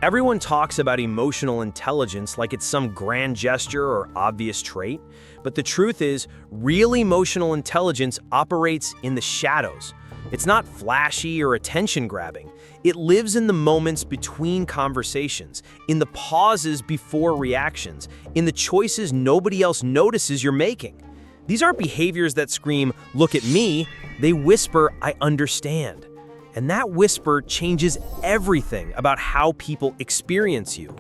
Everyone talks about emotional intelligence like it's some grand gesture or obvious trait, but the truth is, real emotional intelligence operates in the shadows. It's not flashy or attention-grabbing. It lives in the moments between conversations, in the pauses before reactions, in the choices nobody else notices you're making. These aren't behaviors that scream, "Look at me." They whisper, "I understand." And that whisper changes everything about how people experience you.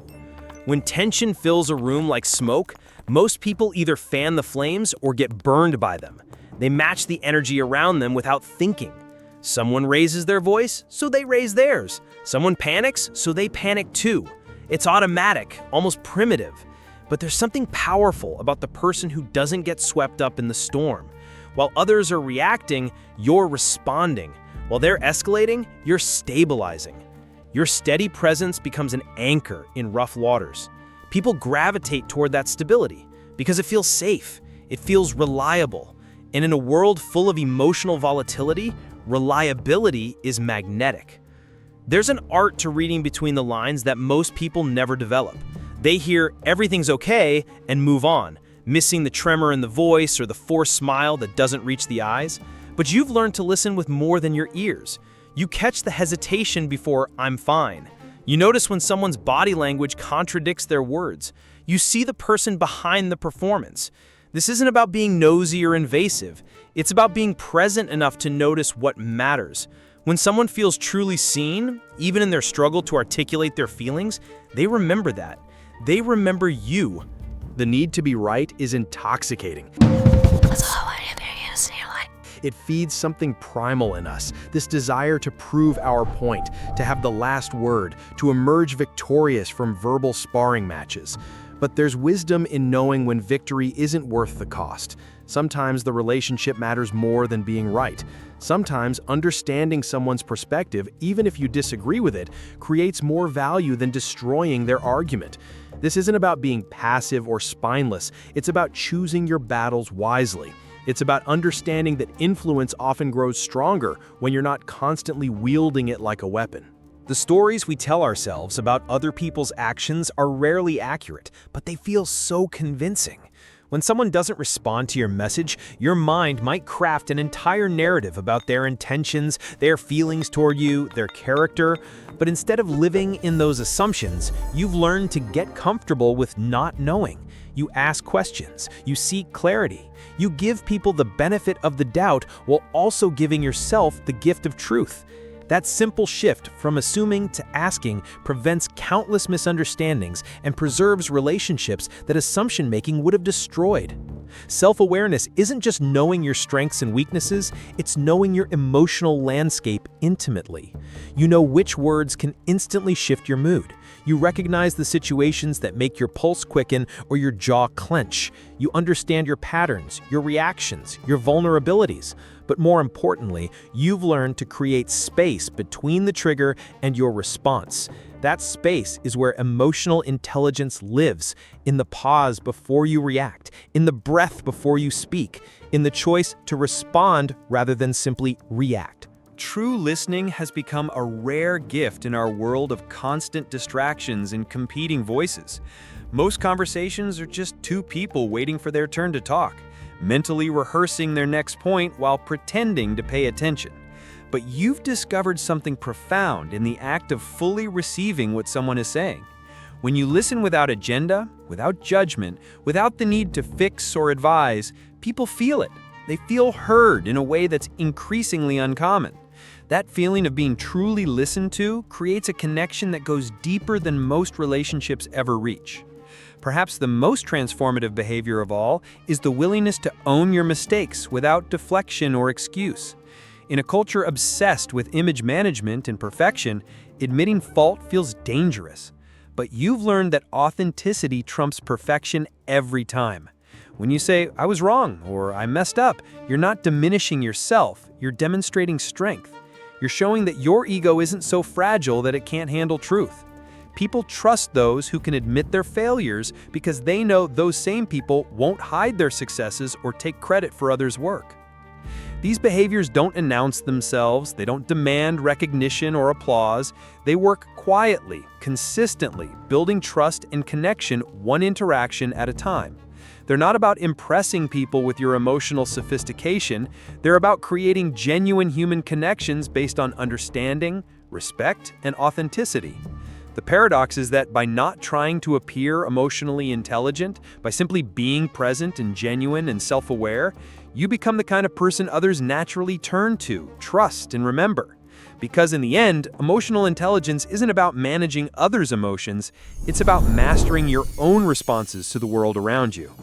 When tension fills a room like smoke, most people either fan the flames or get burned by them. They match the energy around them without thinking. Someone raises their voice, so they raise theirs. Someone panics, so they panic too. It's automatic, almost primitive. But there's something powerful about the person who doesn't get swept up in the storm. While others are reacting, you're responding. While they're escalating, you're stabilizing. Your steady presence becomes an anchor in rough waters. People gravitate toward that stability because it feels safe, it feels reliable. And in a world full of emotional volatility, reliability is magnetic. There's an art to reading between the lines that most people never develop. They hear "everything's okay" and move on, missing the tremor in the voice or the forced smile that doesn't reach the eyes. But you've learned to listen with more than your ears. You catch the hesitation before "I'm fine." You notice when someone's body language contradicts their words. You see the person behind the performance. This isn't about being nosy or invasive. It's about being present enough to notice what matters. When someone feels truly seen, even in their struggle to articulate their feelings, they remember that. They remember you. The need to be right is intoxicating. It feeds something primal in us, this desire to prove our point, to have the last word, to emerge victorious from verbal sparring matches. But there's wisdom in knowing when victory isn't worth the cost. Sometimes the relationship matters more than being right. Sometimes understanding someone's perspective, even if you disagree with it, creates more value than destroying their argument. This isn't about being passive or spineless. It's about choosing your battles wisely. It's about understanding that influence often grows stronger when you're not constantly wielding it like a weapon. The stories we tell ourselves about other people's actions are rarely accurate, but they feel so convincing. When someone doesn't respond to your message, your mind might craft an entire narrative about their intentions, their feelings toward you, their character. But instead of living in those assumptions, you've learned to get comfortable with not knowing. You ask questions, you seek clarity, you give people the benefit of the doubt while also giving yourself the gift of truth. That simple shift from assuming to asking prevents countless misunderstandings and preserves relationships that assumption-making would have destroyed. Self-awareness isn't just knowing your strengths and weaknesses, it's knowing your emotional landscape intimately. You know which words can instantly shift your mood. You recognize the situations that make your pulse quicken or your jaw clench. You understand your patterns, your reactions, your vulnerabilities. But more importantly, you've learned to create space between the trigger and your response. That space is where emotional intelligence lives, in the pause before you react, in the breath before you speak, in the choice to respond rather than simply react. True listening has become a rare gift in our world of constant distractions and competing voices. Most conversations are just two people waiting for their turn to talk, mentally rehearsing their next point while pretending to pay attention. But you've discovered something profound in the act of fully receiving what someone is saying. When you listen without agenda, without judgment, without the need to fix or advise, people feel it. They feel heard in a way that's increasingly uncommon. That feeling of being truly listened to creates a connection that goes deeper than most relationships ever reach. Perhaps the most transformative behavior of all is the willingness to own your mistakes without deflection or excuse. In a culture obsessed with image management and perfection, admitting fault feels dangerous. But you've learned that authenticity trumps perfection every time. When you say, "I was wrong," or "I messed up," you're not diminishing yourself, you're demonstrating strength. You're showing that your ego isn't so fragile that it can't handle truth. People trust those who can admit their failures because they know those same people won't hide their successes or take credit for others' work. These behaviors don't announce themselves, they don't demand recognition or applause. They work quietly, consistently, building trust and connection one interaction at a time. They're not about impressing people with your emotional sophistication. They're about creating genuine human connections based on understanding, respect, and authenticity. The paradox is that by not trying to appear emotionally intelligent, by simply being present and genuine and self-aware, you become the kind of person others naturally turn to, trust, and remember. Because in the end, emotional intelligence isn't about managing others' emotions, it's about mastering your own responses to the world around you.